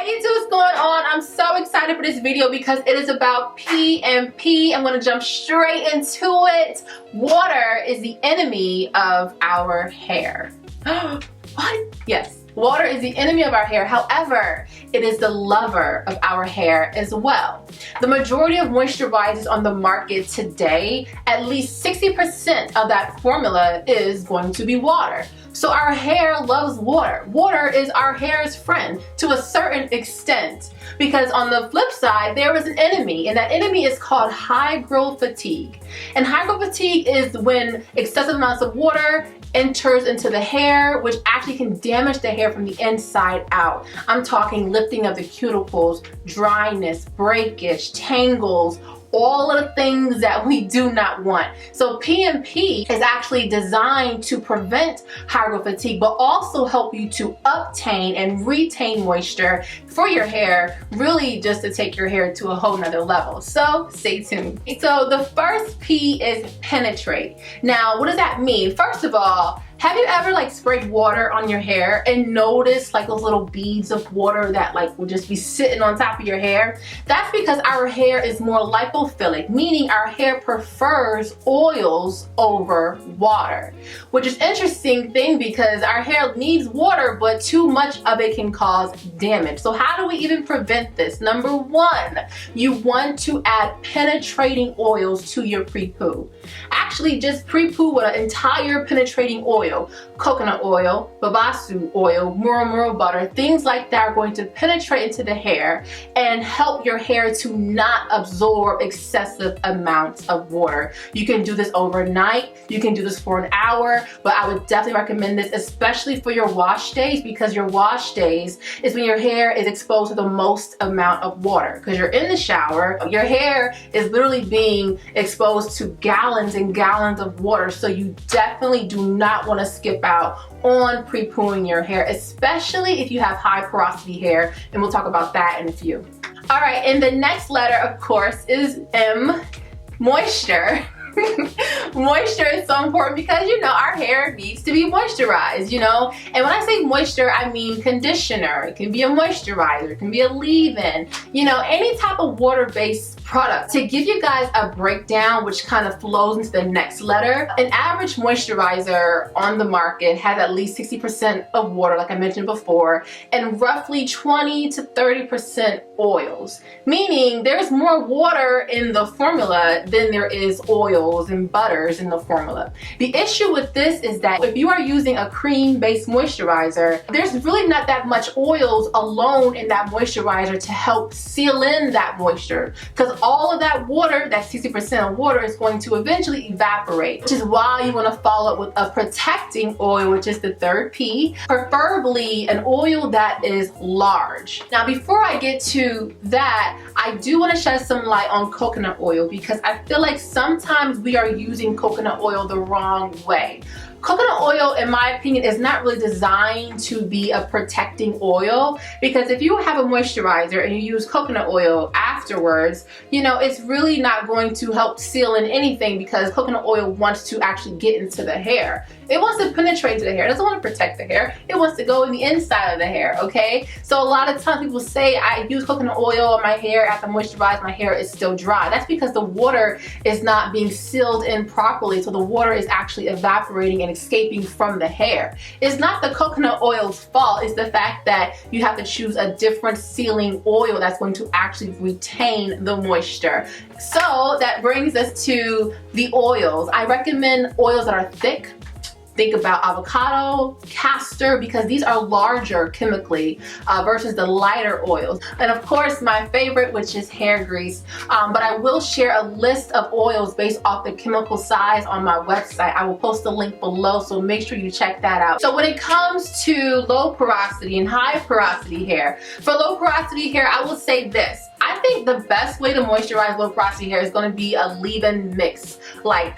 Hey YouTube, what's going on? I'm so excited for this video because it is about PMP. I'm going to jump straight into it. Water is the enemy of our hair. What? Yes. Water is the enemy of our hair. However, it is the lover of our hair as well. The majority of moisturizers on the market today, at least 60% of that formula is going to be water. So our hair loves water. Water is our hair's friend to a certain extent, because on the flip side, there is an enemy, and that enemy is called hygral fatigue. And hygral fatigue is when excessive amounts of water enters into the hair, which actually can damage the hair from the inside out. I'm talking lifting of the cuticles, dryness, breakage, tangles, all of the things that we do not want. So PMP is actually designed to prevent hygral fatigue, but also help you to obtain and retain moisture for your hair, really just to take your hair to a whole nother level. So stay tuned. So the first P is penetrate. Now, what does that mean? First of all, have you ever sprayed water on your hair and noticed those little beads of water that will just be sitting on top of your hair? That's because our hair is more lipophilic, meaning our hair prefers oils over water, which is an interesting thing because our hair needs water, but too much of it can cause damage. So how do we even prevent this? Number one, you want to add penetrating oils to your pre-poo. Actually, just pre-poo with an entire penetrating oil. Coconut oil, Babassu oil, Murumuru butter, things like that are going to penetrate into the hair and help your hair to not absorb excessive amounts of water. You can do this overnight, you can do this for an hour, but I would definitely recommend this, especially for your wash days, because your wash days is when your hair is exposed to the most amount of water. Because you're in the shower, your hair is literally being exposed to gallons and gallons of water, so you definitely do not want to skip out on pre-pooing your hair, especially if you have high porosity hair, and we'll talk about that in a few. All right, and the next letter, of course, is M, moisture. Moisture is so important because our hair needs to be moisturized, and when I say moisture, I mean conditioner. It can be a moisturizer, it can be a leave-in, any type of water-based product. To give you guys a breakdown which kind of flows into the next letter, an average moisturizer on the market has at least 60% of water, like I mentioned before, and roughly 20 to 30% oils, meaning there's more water in the formula than there is oils and butters in the formula. The issue with this is that if you are using a cream-based moisturizer, there's really not that much oils alone in that moisturizer to help seal in that moisture, because all of that water, that 60% of water, is going to eventually evaporate, which is why you want to follow up with a protecting oil, which is the third P, preferably an oil that is large. Now, before I get to that, I do want to shed some light on coconut oil, because I feel like sometimes we are using coconut oil the wrong way. Coconut oil, in my opinion, is not really designed to be a protecting oil, because if you have a moisturizer and you use coconut oil afterwards, it's really not going to help seal in anything, because coconut oil wants to actually get into the hair. It wants to penetrate into the hair. It doesn't want to protect the hair. It wants to go in the inside of the hair, okay? So a lot of times people say, I use coconut oil on my hair, after moisturize, my hair is still dry. That's because the water is not being sealed in properly, so the water is actually evaporating and escaping from the hair. It's not the coconut oil's fault, it's the fact that you have to choose a different sealing oil that's going to actually retain the moisture. So that brings us to the oils. I recommend oils that are thick. Think about avocado, castor, because these are larger chemically versus the lighter oils. And of course, my favorite, which is hair grease. But I will share a list of oils based off the chemical size on my website. I will post a link below, so make sure you check that out. So when it comes to low porosity and high porosity hair, for low porosity hair, I will say this. I think the best way to moisturize low porosity hair is going to be a leave-in mix, like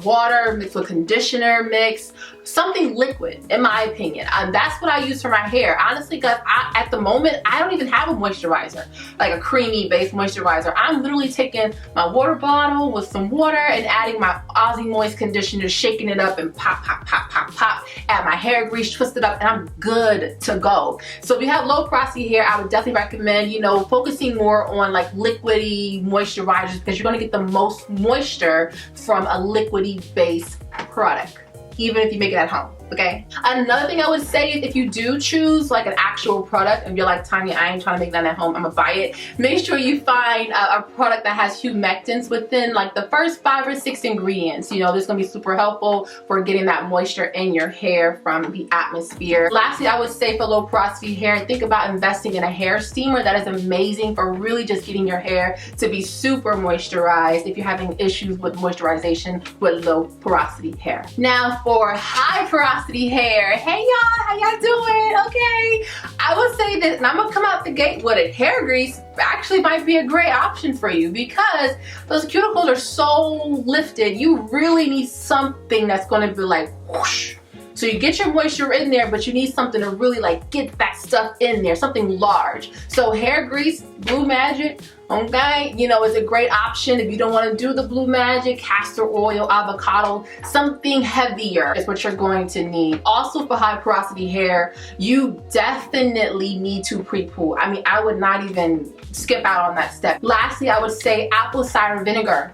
water mixed with conditioner mix, something liquid, in my opinion. That's what I use for my hair. Honestly, guys, at the moment, I don't even have a moisturizer, like a creamy based moisturizer. I'm literally taking my water bottle with some water and adding my Aussie Moist conditioner, shaking it up and pop, pop, pop, pop, pop, add my hair grease, twist it up, and I'm good to go. So if you have low porosity hair, I would definitely recommend, you know, focusing more on like liquidy moisturizers, because you're gonna get the most moisture from a liquidy based product, even if you make it at home, okay? Another thing I would say is if you do choose like an actual product and you're like, Tanya, I ain't trying to make that at home, I'm gonna buy it, make sure you find a product that has humectants within like the first 5 or 6 ingredients. You know, this is gonna be super helpful for getting that moisture in your hair from the atmosphere. Lastly, I would say for low porosity hair, think about investing in a hair steamer. That is amazing for really just getting your hair to be super moisturized if you're having issues with moisturization with low porosity hair. Now for high porosity hair, hey y'all, how y'all doing? Okay, I would say that, and I'm gonna come out the gate with it, hair grease actually might be a great option for you, because those cuticles are so lifted. You really need something that's going to be like whoosh. So you get your moisture in there, but you need something to really like get that stuff in there, something large. So hair grease, Blue Magic, okay, you know, is a great option. If you don't want to do the Blue Magic, castor oil, avocado, something heavier is what you're going to need. Also for high porosity hair, you definitely need to pre-poo. I mean, I would not even skip out on that step. Lastly, I would say apple cider vinegar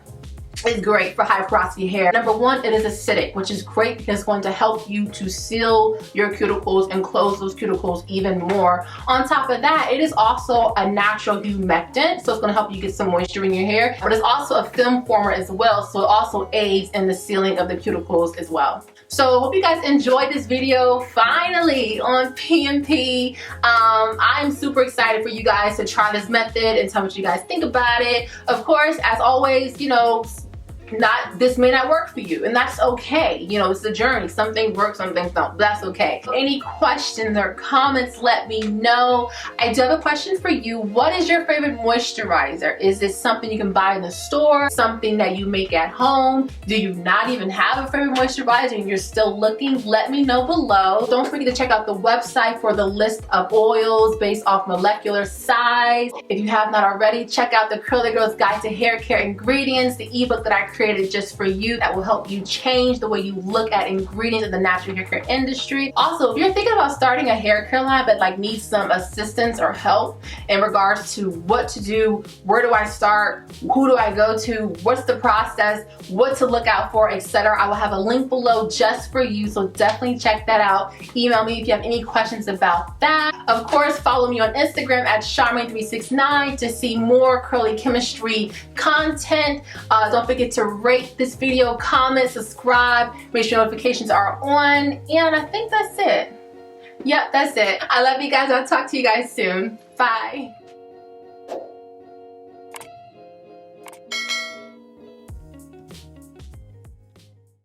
is great for high porosity hair. Number one, it is acidic, which is great because it's going to help you to seal your cuticles and close those cuticles even more. On top of that, it is also a natural humectant, so it's going to help you get some moisture in your hair, but it's also a film former as well, so it also aids in the sealing of the cuticles as well. So hope you guys enjoyed this video finally on PMP. I'm super excited for you guys to try this method and tell me what you guys think about it. Of course, as always, you know, this may not work for you, and that's okay. You know, it's a journey. Some things work, some things don't. That's okay. Any questions or comments, let me know. I do have a question for you. What is your favorite moisturizer? Is this something you can buy in the store? Something that you make at home? Do you not even have a favorite moisturizer and you're still looking? Let me know below. Don't forget to check out the website for the list of oils based off molecular size. If you have not already, check out the Curly Girl's Guide to Hair Care Ingredients, the ebook that I created just for you that will help you change the way you look at ingredients in the natural hair care industry. Also, if you're thinking about starting a hair care line but like need some assistance or help in regards to what to do, where do I start, who do I go to, what's the process, what to look out for, etc., I will have a link below just for you, so definitely check that out. Email me if you have any questions about that. Of course, follow me on Instagram at Charmaine369 to see more curly chemistry content. Don't forget to rate this video, comment, subscribe, make sure notifications are on, and I think that's it. Yep, that's it. I love you guys. I'll talk to you guys soon. Bye.